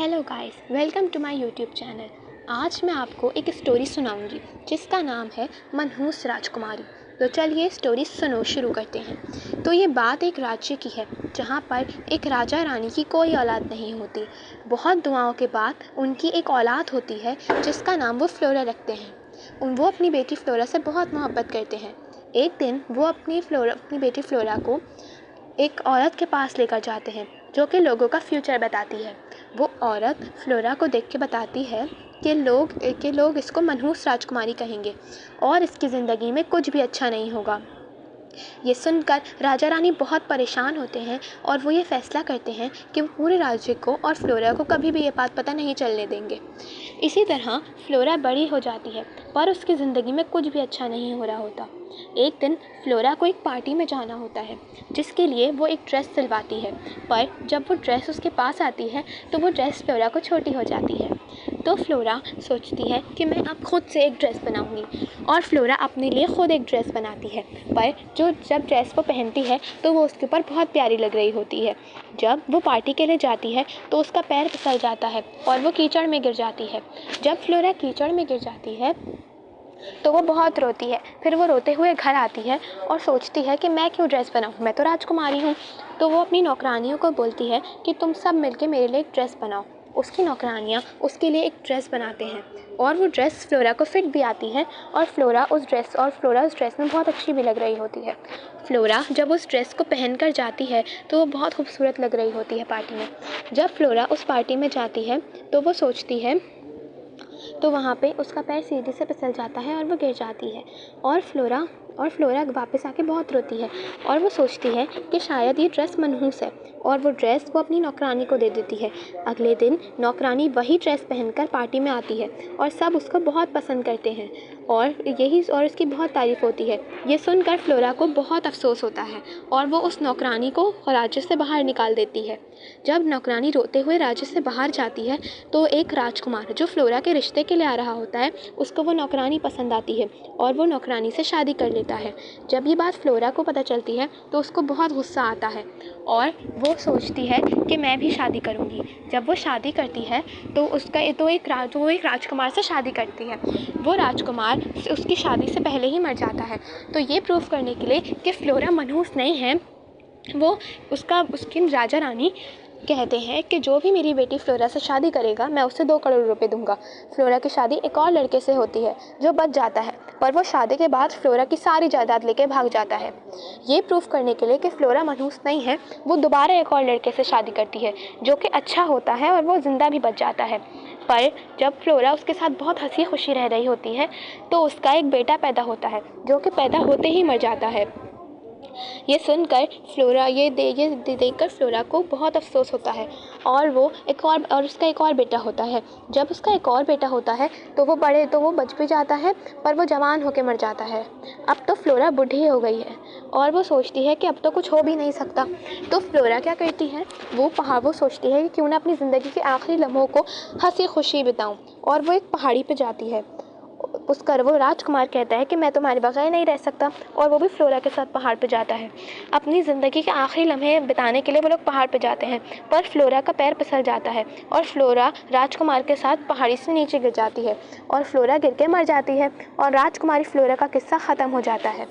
Hello guys, welcome to my YouTube channel. आज मैं आपको एक स्टोरी सुनाऊंगी जिसका नाम है मनहूस राजकुमारी। तो चलिए स्टोरी शुरू करते हैं। तो ये बात एक राज्य की है जहाँ पर एक राजा रानी की कोई औलाद नहीं होती। बहुत दुआओं के बाद उनकी एक औलाद होती है जिसका नाम वो फ्लोरा रखते हैं। वो अपनी बेटी फ्लोरा से बहुत मोहब्बत करते हैं। एक दिन वो अपनी बेटी फ्लोरा को एक औरत के पास लेकर जाते हैं जो कि लोगों का फ्यूचर बताती है। वो औरत फ्लोरा को देख के बताती है कि लोग इसको मनहूस राजकुमारी कहेंगे और इसकी ज़िंदगी में कुछ भी अच्छा नहीं होगा। ये सुनकर राजा रानी बहुत परेशान होते हैं और वो ये फ़ैसला करते हैं कि वो पूरे राज्य को और फ्लोरा को कभी भी ये बात पता नहीं चलने देंगे। इसी तरह फ्लोरा बड़ी हो जाती है पर उसकी ज़िंदगी में कुछ भी अच्छा नहीं हो रहा होता। एक दिन फ्लोरा को एक पार्टी में जाना होता है जिसके लिए वो एक ड्रेस सिलवाती है, पर जब वो ड्रेस उसके पास आती है तो वो ड्रेस फ्लोरा को छोटी हो जाती है। तो फ्लोरा सोचती है कि मैं अब खुद से एक ड्रेस बनाऊंगी और फ्लोरा अपने लिए ख़ुद एक ड्रेस बनाती है। पर जब ड्रेस वो पहनती है तो वो उसके ऊपर बहुत प्यारी लग रही होती है। जब वो पार्टी के लिए जाती है तो उसका पैर फिसल जाता है और वो कीचड़ में गिर जाती है। जब फ्लोरा कीचड़ में गिर जाती है तो वो बहुत रोती है। फिर वो रोते हुए घर आती है और सोचती है कि मैं क्यों ड्रेस बनाऊँ, मैं तो राजकुमारी हूँ। तो वो अपनी नौकरानियों को बोलती है कि तुम सब मिलके मेरे लिए एक ड्रेस बनाओ। उसकी नौकरानियाँ उसके लिए एक ड्रेस बनाते हैं और वो ड्रेस फ्लोरा को फिट भी आती है और फ्लोरा उस ड्रेस में बहुत अच्छी भी लग रही होती है। फ्लोरा जब उस ड्रेस को पहन कर जाती है तो वो बहुत खूबसूरत लग रही होती है पार्टी में। जब फ्लोरा उस पार्टी में जाती है तो वो सोचती है तो वहाँ पे उसका पैर सीढ़ी से फिसल जाता है और वो गिर जाती है और फ्लोरा वापस आके बहुत रोती है और वो सोचती है कि शायद ये ड्रेस मनहूस है और वो ड्रेस वो अपनी नौकरानी को दे देती है। अगले दिन नौकरानी वही ड्रेस पहनकर पार्टी में आती है और सब उसको बहुत पसंद करते हैं और उसकी बहुत तारीफ़ होती है। ये सुनकर फ्लोरा को बहुत अफसोस होता है और वो उस नौकरानी को राज्य से बाहर निकाल देती है। जब नौकरानी रोते हुए राज्य से बाहर जाती है तो एक राजकुमार जो फ्लोरा के रिश्ते के लिए आ रहा होता है उसको वो नौकरानी पसंद आती है और वो नौकरानी से शादी कर लेता है। जब ये बात फ्लोरा को पता चलती है तो उसको बहुत गुस्सा आता है और वो सोचती है कि मैं भी शादी करूँगी। जब वो शादी करती है तो वो एक राजकुमार से शादी करती है। वो राजकुमार उसकी शादी से पहले ही मर जाता है। तो ये प्रूव करने के लिए कि फ्लोरा मनहूस नहीं है, उसकी राजा रानी कहते हैं कि जो भी मेरी बेटी फ्लोरा से शादी करेगा मैं उसे 2 करोड़ रुपए दूंगा। फ्लोरा की शादी एक और लड़के से होती है जो बच जाता है, पर वो शादी के बाद फ्लोरा की सारी जायदाद लेके भाग जाता है। ये प्रूफ करने के लिए कि फ्लोरा मनहूस नहीं है, वो दोबारा एक और लड़के से शादी करती है जो कि अच्छा होता है और वो ज़िंदा भी बच जाता है। पर जब फ्लोरा उसके साथ बहुत हंसी खुशी रह रही होती है तो उसका एक बेटा पैदा होता है जो कि पैदा होते ही मर जाता है। ये सुनकर फ्लोरा देखकर फ्लोरा को बहुत अफसोस होता है और उसका एक और बेटा होता है। जब उसका एक और बेटा होता है तो वो बच भी जाता है पर वो जवान होकर मर जाता है। अब तो फ्लोरा बूढ़ी हो गई है और वो सोचती है कि अब तो कुछ हो भी नहीं सकता। तो फ्लोरा क्या करती है, वो सोचती है कि क्यों ना अपनी ज़िंदगी के आखिरी लम्हों को हंसी खुशी बिताऊं और वो एक पहाड़ी पे जाती है। वो राजकुमार कहता है कि मैं तुम्हारे बगैर नहीं रह सकता और वो भी फ्लोरा के साथ पहाड़ पे जाता है। अपनी ज़िंदगी के आखिरी लम्हे बिताने के लिए वो लोग पहाड़ पे जाते हैं पर फ्लोरा का पैर फिसल जाता है और फ्लोरा राजकुमार के साथ पहाड़ी से नीचे गिर जाती है और फ्लोरा गिर के मर जाती है और राजकुमारी फ्लोरा का किस्सा ख़त्म हो जाता है।